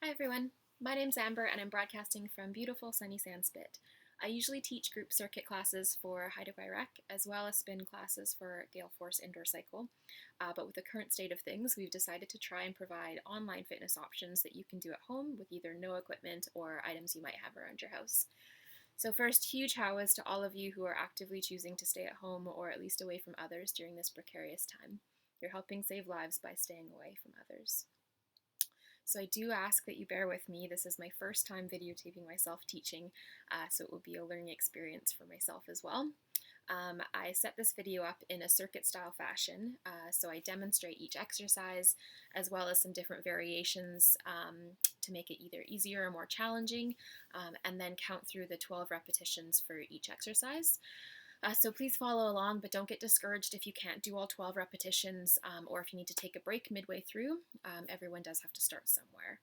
Hi everyone, my name's Amber and I'm broadcasting from beautiful sunny Sandspit. I usually teach group circuit classes for Haida Gwaii Rec as well as spin classes for Gale Force Indoor Cycle. But with the current state of things, we've decided to try and provide online fitness options that you can do at home with either no equipment or items you might have around your house. So first, huge howas to all of you who are actively choosing to stay at home or at least away from others during this precarious time. You're helping save lives by staying away from others. So I do ask that you bear with me. This is my first time videotaping myself teaching, so it will be a learning experience for myself as well. I set this video up in a circuit style fashion, so I demonstrate each exercise as well as some different variations to make it either easier or more challenging, and then count through the 12 repetitions for each exercise. So please follow along, but don't get discouraged if you can't do all 12 repetitions or if you need to take a break midway through. Everyone does have to start somewhere.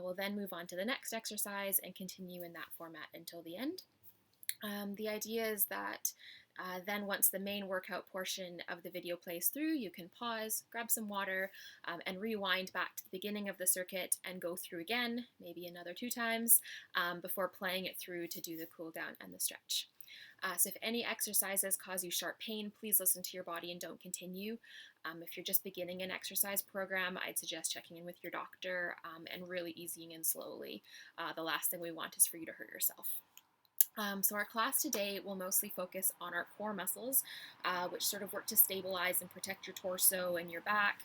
We'll then move on to the next exercise and continue in that format until the end. The idea is that then once the main workout portion of the video plays through, you can pause, grab some water, and rewind back to the beginning of the circuit and go through again, maybe another 2 times, before playing it through to do the cool down and the stretch. So if any exercises cause you sharp pain, please listen to your body and don't continue. If you're just beginning an exercise program, I'd suggest checking in with your doctor and really easing in slowly. The last thing we want is for you to hurt yourself. So our class today will mostly focus on our core muscles, which sort of work to stabilize and protect your torso and your back.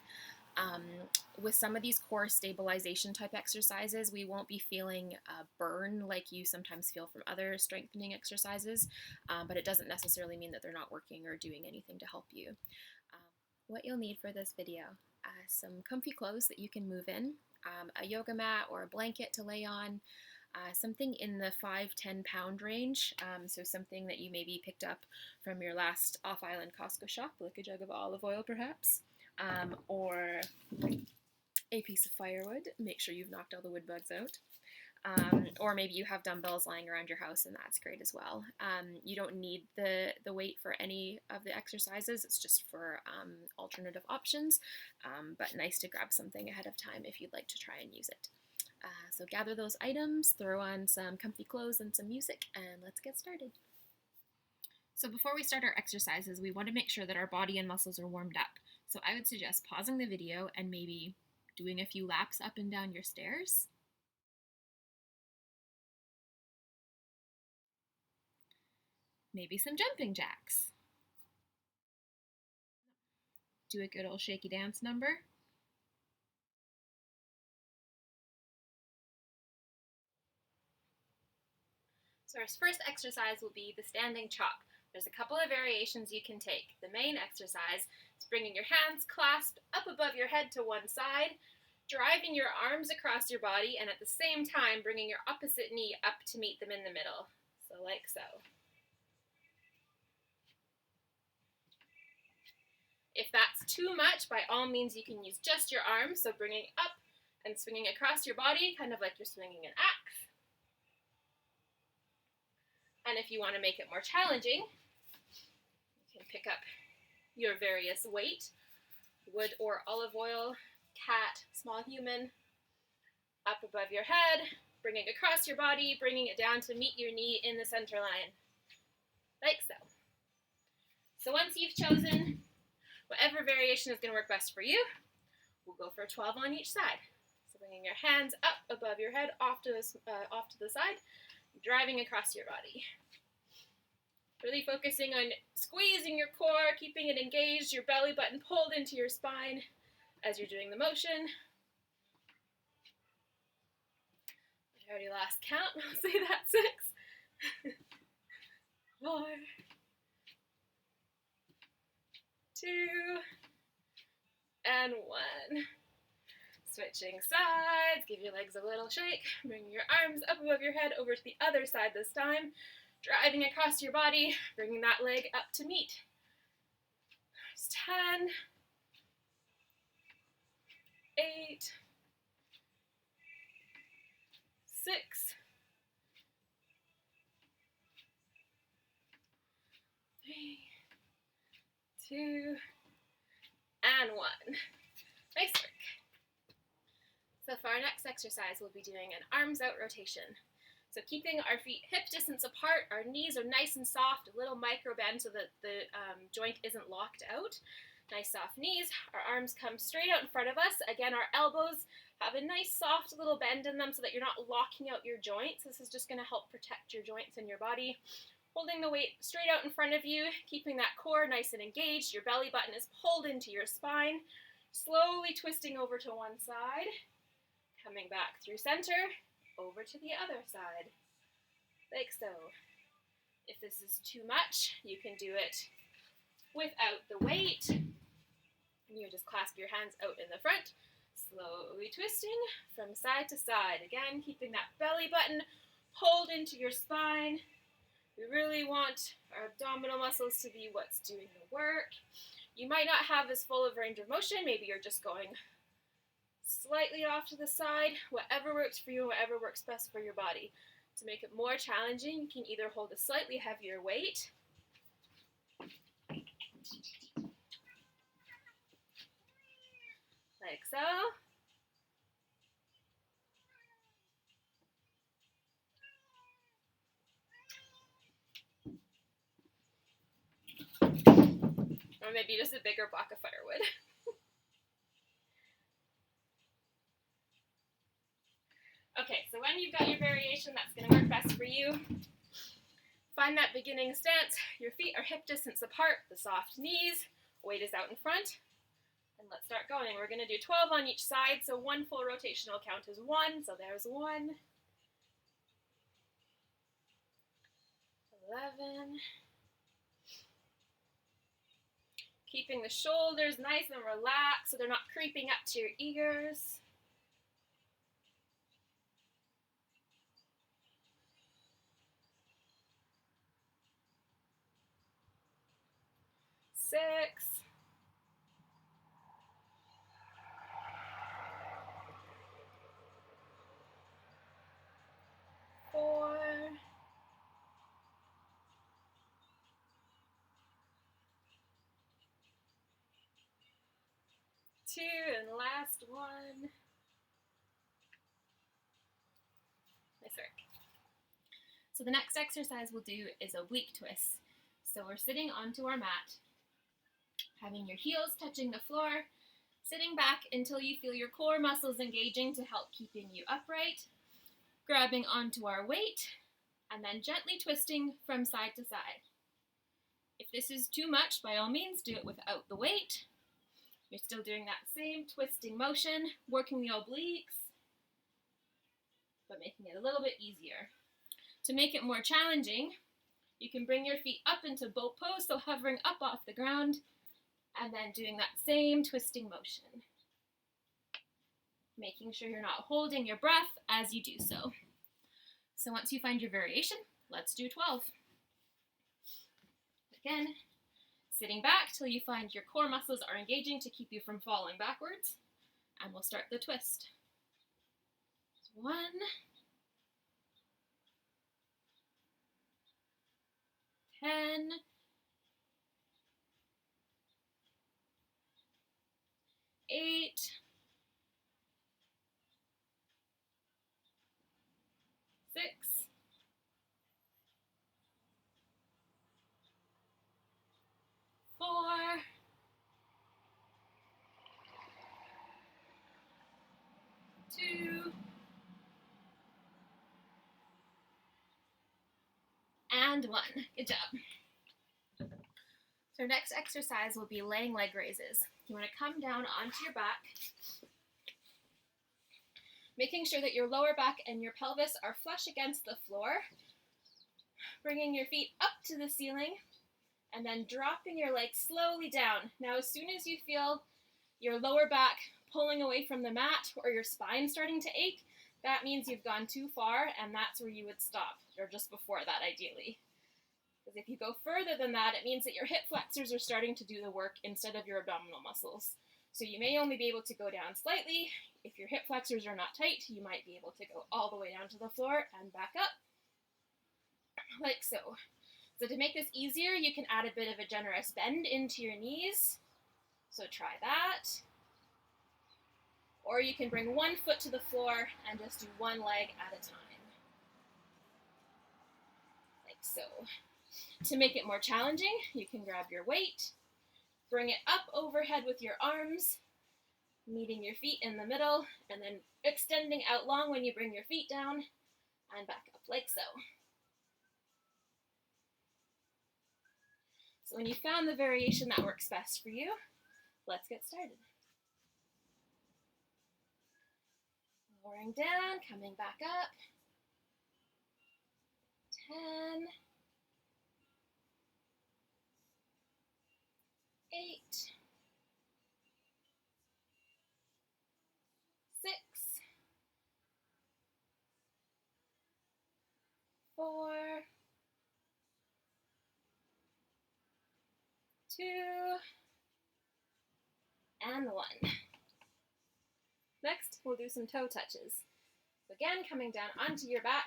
With some of these core stabilization type exercises, we won't be feeling a burn like you sometimes feel from other strengthening exercises, but it doesn't necessarily mean that they're not working or doing anything to help you. What you'll need for this video, some comfy clothes that you can move in, a yoga mat or a blanket to lay on, something in the 5-10 pound range, so something that you maybe picked up from your last off-island Costco shop, like a jug of olive oil perhaps, or a piece of firewood. Make sure you've knocked all the wood bugs out. Or maybe you have dumbbells lying around your house, and that's great as well. You don't need the weight for any of the exercises. It's just for alternative options, but nice to grab something ahead of time if you'd like to try and use it. So gather those items, throw on some comfy clothes and some music, and let's get started. So before we start our exercises, we want to make sure that our body and muscles are warmed up. So I would suggest pausing the video and maybe doing a few laps up and down your stairs. Maybe some jumping jacks. Do a good old shaky dance number. So our first exercise will be the standing chop. There's a couple of variations you can take. The main exercise is bringing your hands clasped up above your head to one side, driving your arms across your body, and at the same time bringing your opposite knee up to meet them in the middle. So like so. If that's too much, by all means you can use just your arms, so bringing up and swinging across your body, kind of like you're swinging an axe. And if you want to make it more challenging, you can pick up your various weight, wood or olive oil, cat, small human, up above your head, bringing across your body, bringing it down to meet your knee in the center line, like so. So once you've chosen whatever variation is going to work best for you, we'll go for 12 on each side. So bringing your hands up above your head, off to the side, driving across your body. Really focusing on squeezing your core, keeping it engaged, your belly button pulled into your spine as you're doing the motion. I already lost count. I'll say that 6, 4, 2, and 1. Switching sides, give your legs a little shake, bring your arms up above your head over to the other side this time, driving across your body, bringing that leg up to meet. There's 10, 8, 6, 3, 2, and 1. Nice work. So for our next exercise, we'll be doing an arms out rotation. So keeping our feet hip distance apart, our knees are nice and soft, a little micro bend so that the joint isn't locked out. Nice soft knees, our arms come straight out in front of us. Again, our elbows have a nice soft little bend in them so that you're not locking out your joints. This is just going to help protect your joints and your body. Holding the weight straight out in front of you, keeping that core nice and engaged. Your belly button is pulled into your spine. Slowly twisting over to one side, coming back through center, over to the other side, like so. If this is too much, you can do it without the weight. You just clasp your hands out in the front, slowly twisting from side to side. Again, keeping that belly button pulled into your spine. We really want our abdominal muscles to be what's doing the work. You might not have as full of range of motion. Maybe you're just going slightly off to the side. Whatever works for you, whatever works best for your body. To make it more challenging, you can either hold a slightly heavier weight, like so. Or maybe just a bigger block of firewood. Okay, so when you've got your variation that's going to work best for you, find that beginning stance. Your feet are hip distance apart, the soft knees, weight is out in front. And let's start going. We're going to do 12 on each side, so one full rotational count is 1. So there's 1, 11. Keeping the shoulders nice and relaxed so they're not creeping up to your ears. 6. 4. 2, and last one. Nice work. So the next exercise we'll do is oblique twists. So we're sitting onto our mat, having your heels touching the floor, sitting back until you feel your core muscles engaging to help keeping you upright, grabbing onto our weight, and then gently twisting from side to side. If this is too much, by all means, do it without the weight. You're still doing that same twisting motion, working the obliques, but making it a little bit easier. To make it more challenging, you can bring your feet up into boat pose, so hovering up off the ground, and then doing that same twisting motion. Making sure you're not holding your breath as you do so. So once you find your variation, let's do 12. Again, sitting back till you find your core muscles are engaging to keep you from falling backwards, and we'll start the twist. 1, 10, 8, 6, 4, 2, and 1. Good job. So our next exercise will be laying leg raises. You want to come down onto your back, making sure that your lower back and your pelvis are flush against the floor, bringing your feet up to the ceiling, and then dropping your legs slowly down. Now, as soon as you feel your lower back pulling away from the mat or your spine starting to ache, that means you've gone too far, and that's where you would stop, or just before that, ideally. Because if you go further than that, it means that your hip flexors are starting to do the work instead of your abdominal muscles. So you may only be able to go down slightly. If your hip flexors are not tight, you might be able to go all the way down to the floor and back up, like so. So to make this easier, you can add a bit of a generous bend into your knees. So try that. Or you can bring one foot to the floor and just do one leg at a time, like so. To make it more challenging, you can grab your weight, bring it up overhead with your arms, meeting your feet in the middle, and then extending out long when you bring your feet down, and back up like so. So when you found the variation that works best for you, let's get started. Lowering down, coming back up. 10, 8, 6, 4, 2, and 1. Next, we'll do some toe touches. So again, coming down onto your back,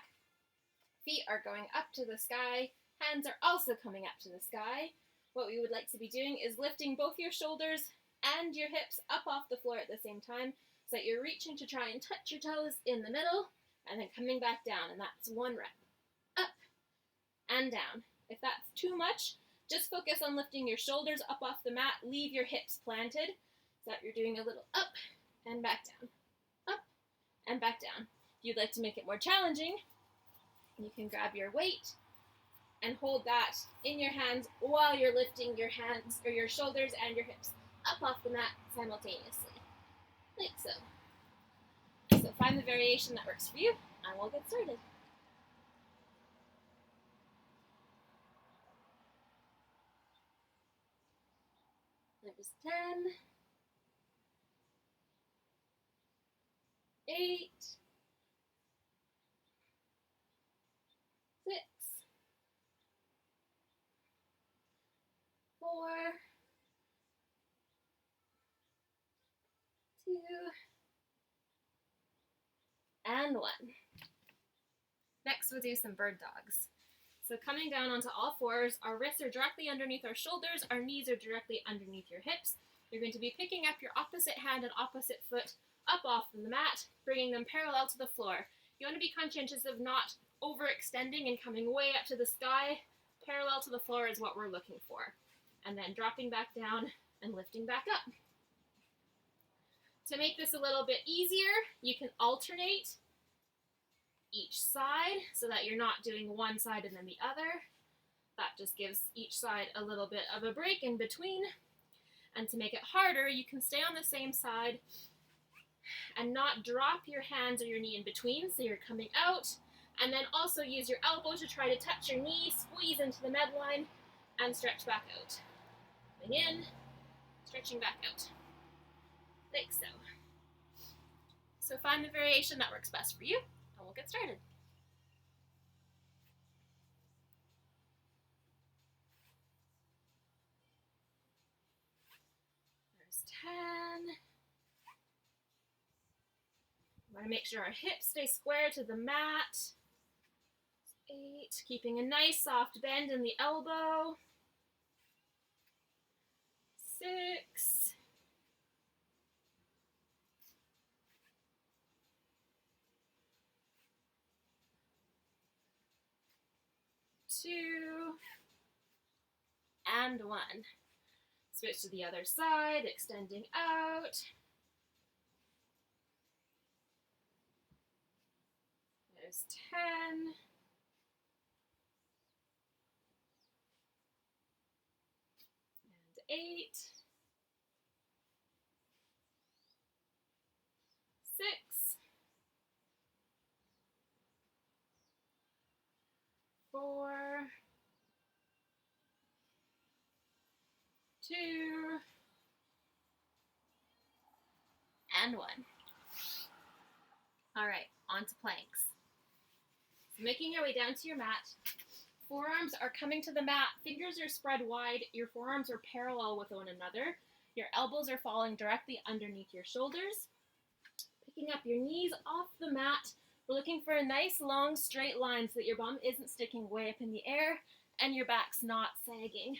feet are going up to the sky, hands are also coming up to the sky. What we would like to be doing is lifting both your shoulders and your hips up off the floor at the same time, so that you're reaching to try and touch your toes in the middle, and then coming back down, and that's 1 rep. Up and down. If that's too much, just focus on lifting your shoulders up off the mat, leave your hips planted, so that you're doing a little up and back down, up and back down. If you'd like to make it more challenging, you can grab your weight and hold that in your hands while you're lifting your hands or your shoulders and your hips up off the mat simultaneously, like so. So find the variation that works for you, and we'll get started. There's 10, 8, 6, 4, 2, and 1. Next, we'll do some bird dogs. So coming down onto all fours, our wrists are directly underneath our shoulders, our knees are directly underneath your hips. You're going to be picking up your opposite hand and opposite foot up off the mat, bringing them parallel to the floor. You want to be conscientious of not overextending and coming way up to the sky. Parallel to the floor is what we're looking for. And then dropping back down and lifting back up. To make this a little bit easier, you can alternate each side so that you're not doing one side and then the other. That just gives each side a little bit of a break in between. And to make it harder, you can stay on the same side and not drop your hands or your knee in between, so you're coming out, and then also use your elbow to try to touch your knee, squeeze into the midline, and stretch back out. Coming in, stretching back out, like so. So find the variation that works best for you, and we'll get started. There's 10. We want to make sure our hips stay square to the mat. 8, keeping a nice soft bend in the elbow. 6, 2, and 1. Switch to the other side, extending out. There's 10. And 8. 6. 4. 2. And 1. All right, on to planks. Making your way down to your mat. Forearms are coming to the mat, fingers are spread wide, your forearms are parallel with one another, your elbows are falling directly underneath your shoulders. Picking up your knees off the mat, we're looking for a nice long straight line so that your bum isn't sticking way up in the air and your back's not sagging.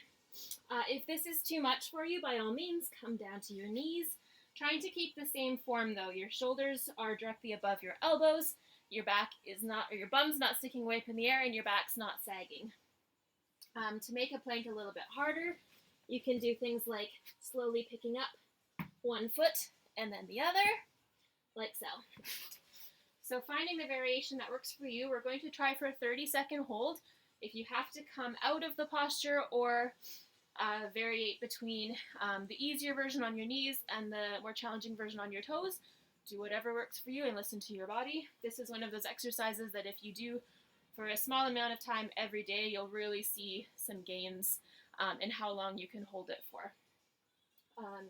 If this is too much for you, by all means, come down to your knees. Trying to keep the same form though. Your shoulders are directly above your elbows, your back is not, or your bum's not sticking way up in the air, and your back's not sagging. To make a plank a little bit harder, you can do things like slowly picking up one foot and then the other, like so. So finding the variation that works for you, we're going to try for a 30-second hold. If you have to come out of the posture or variate between the easier version on your knees and the more challenging version on your toes, do whatever works for you and listen to your body. This is one of those exercises that if you do for a small amount of time every day, you'll really see some gains in how long you can hold it for.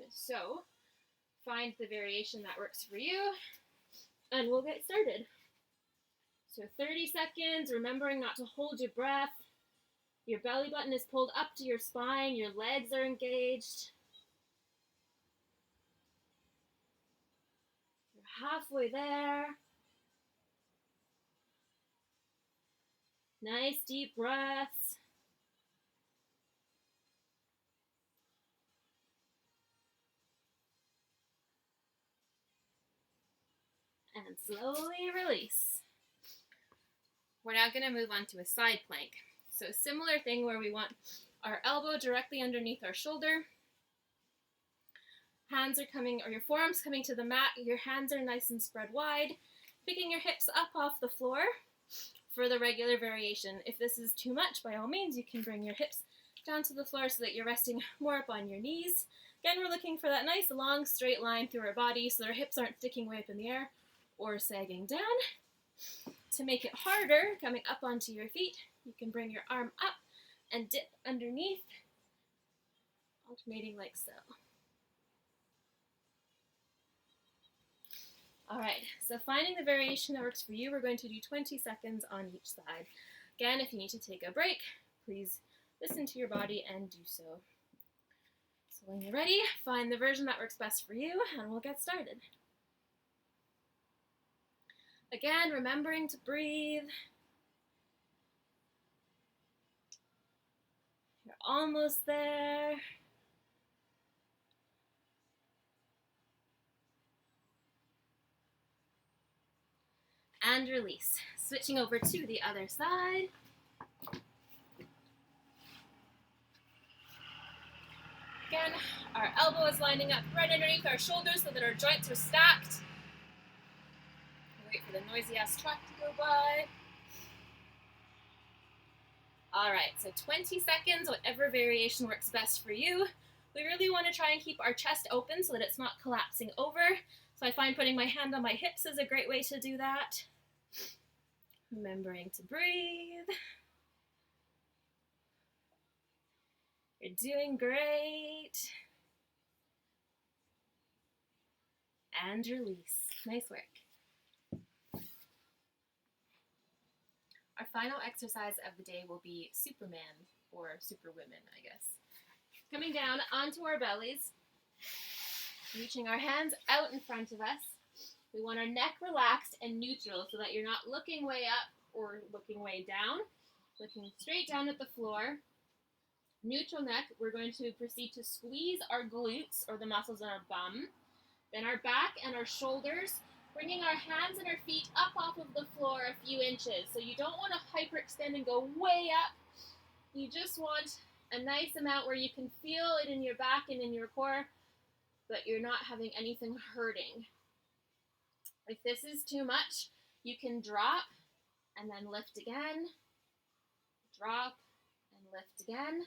So find the variation that works for you, and we'll get started. So 30 seconds, remembering not to hold your breath. Your belly button is pulled up to your spine, your legs are engaged. You're halfway there. Nice deep breaths. And slowly release. We're now going to move on to a side plank. So similar thing where we want our elbow directly underneath our shoulder. Hands are coming, or your forearms coming to the mat. Your hands are nice and spread wide. Picking your hips up off the floor for the regular variation. If this is too much, by all means, you can bring your hips down to the floor so that you're resting more up on your knees. Again, we're looking for that nice long straight line through our body so our hips aren't sticking way up in the air or sagging down. To make it harder, coming up onto your feet, you can bring your arm up and dip underneath, alternating like so. All right, so finding the variation that works for you, we're going to do 20 seconds on each side. Again, if you need to take a break, please listen to your body and do so. So when you're ready, find the version that works best for you, and we'll get started. Again, remembering to breathe. You're almost there. And release. Switching over to the other side. Again, our elbow is lining up right underneath our shoulders so that our joints are stacked. Wait for the noisy ass truck to go by. All right, so 20 seconds, whatever variation works best for you. We really want to try and keep our chest open so that it's not collapsing over. So I find putting my hand on my hips is a great way to do that. Remembering to breathe. You're doing great. And release. Nice work. Our final exercise of the day will be Superman, or Superwomen, I guess. Coming down onto our bellies, reaching our hands out in front of us. We want our neck relaxed and neutral so that you're not looking way up or looking way down. Looking straight down at the floor. Neutral neck, we're going to proceed to squeeze our glutes, or the muscles in our bum. Then our back and our shoulders, bringing our hands and our feet up off of the floor a few inches. So you don't want to hyperextend and go way up. You just want a nice amount where you can feel it in your back and in your core, but you're not having anything hurting. If this is too much, you can drop and then lift again. Drop and lift again.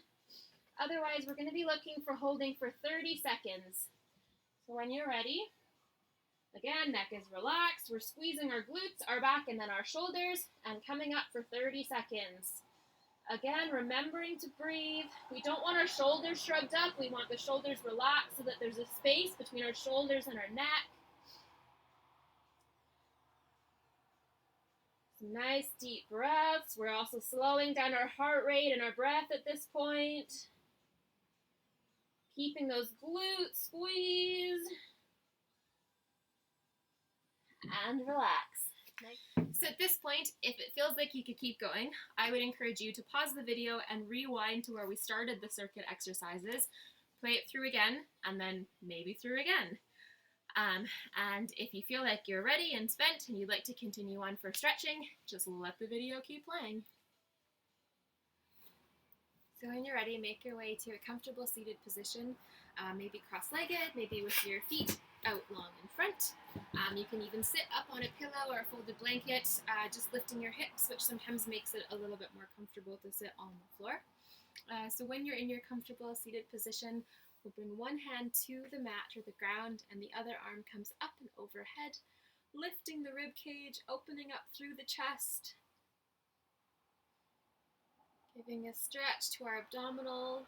Otherwise, we're going to be looking for holding for 30 seconds. So when you're ready, again, neck is relaxed. We're squeezing our glutes, our back, and then our shoulders, and coming up for 30 seconds. Again, remembering to breathe. We don't want our shoulders shrugged up. We want the shoulders relaxed so that there's a space between our shoulders and our neck. Some nice deep breaths. We're also slowing down our heart rate and our breath at this point. Keeping those glutes squeezed. And relax. So at this point, if it feels like you could keep going, I would encourage you to pause the video and rewind to where we started the circuit exercises. Play it through again, and then maybe through again. And if you feel like you're ready and spent and you'd like to continue on for stretching, just let the video keep playing. So when you're ready, make your way to a comfortable seated position, maybe cross-legged, maybe with your feet out long in front. You can even sit up on a pillow or a folded blanket, just lifting your hips, which sometimes makes it a little bit more comfortable to sit on the floor. So when you're in your comfortable seated position, we'll bring one hand to the mat or the ground, and the other arm comes up and overhead, lifting the rib cage, opening up through the chest, giving a stretch to our abdominal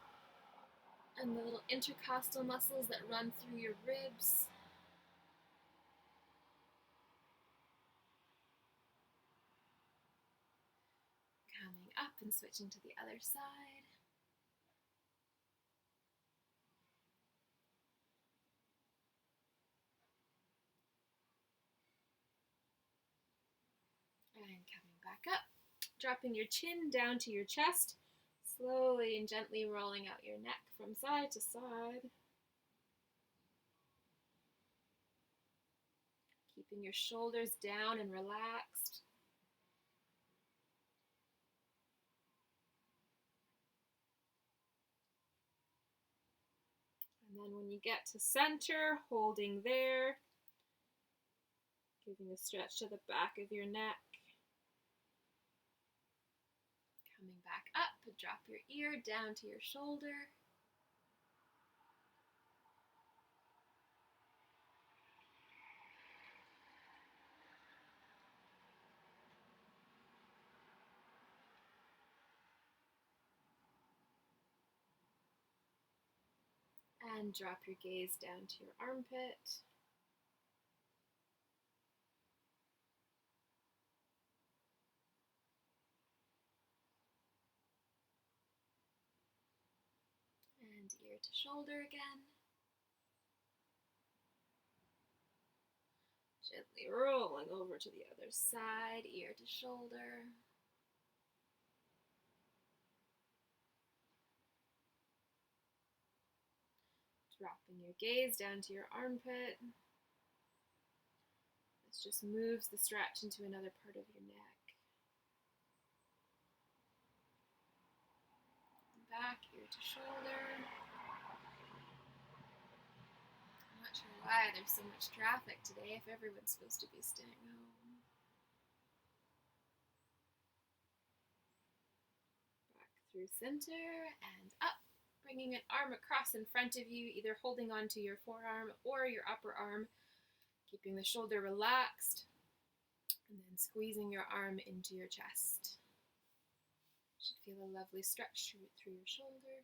and the little intercostal muscles that run through your ribs. Coming up and switching to the other side. And coming back up, dropping your chin down to your chest, slowly and gently rolling out your neck from side to side. Keeping your shoulders down and relaxed. And then when you get to center, holding there, giving a stretch to the back of your neck. Coming back up, drop your ear down to your shoulder. And drop your gaze down to your armpit. And ear to shoulder again. Gently rolling over to the other side, ear to shoulder. Dropping your gaze down to your armpit. This just moves the stretch into another part of your neck. Back, ear to shoulder. I'm not sure why there's so much traffic today if everyone's supposed to be staying home. Back through center and up. Bringing an arm across in front of you, either holding onto your forearm or your upper arm, keeping the shoulder relaxed, and then squeezing your arm into your chest. You should feel a lovely stretch through your shoulder.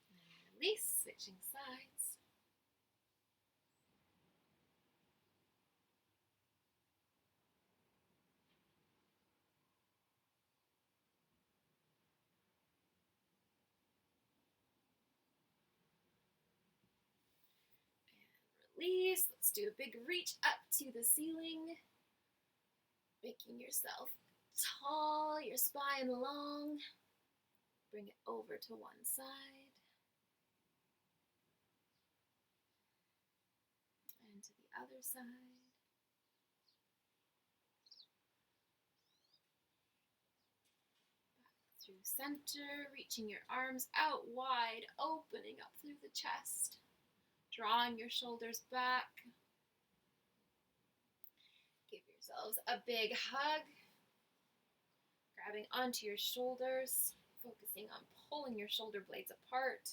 And release, switching sides. Release. Let's do a big reach up to the ceiling, making yourself tall, your spine long. Bring it over to one side and to the other side. Back through center, reaching your arms out wide, opening up through the chest. Drawing your shoulders back. Give yourselves a big hug. Grabbing onto your shoulders, focusing on pulling your shoulder blades apart.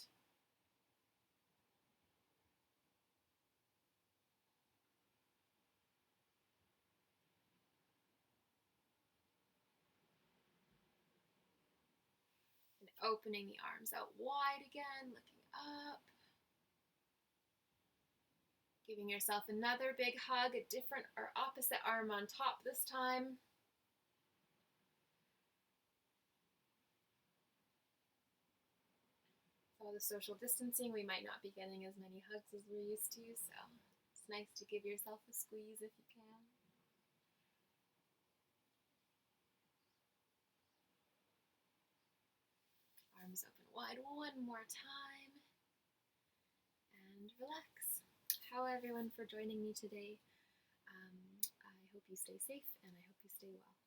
And opening the arms out wide again, looking up. Giving yourself another big hug, a different or opposite arm on top this time. With all the social distancing, we might not be getting as many hugs as we're used to, so it's nice to give yourself a squeeze if you can. Arms open wide one more time. And relax. How everyone for joining me today. I hope you stay safe and I hope you stay well.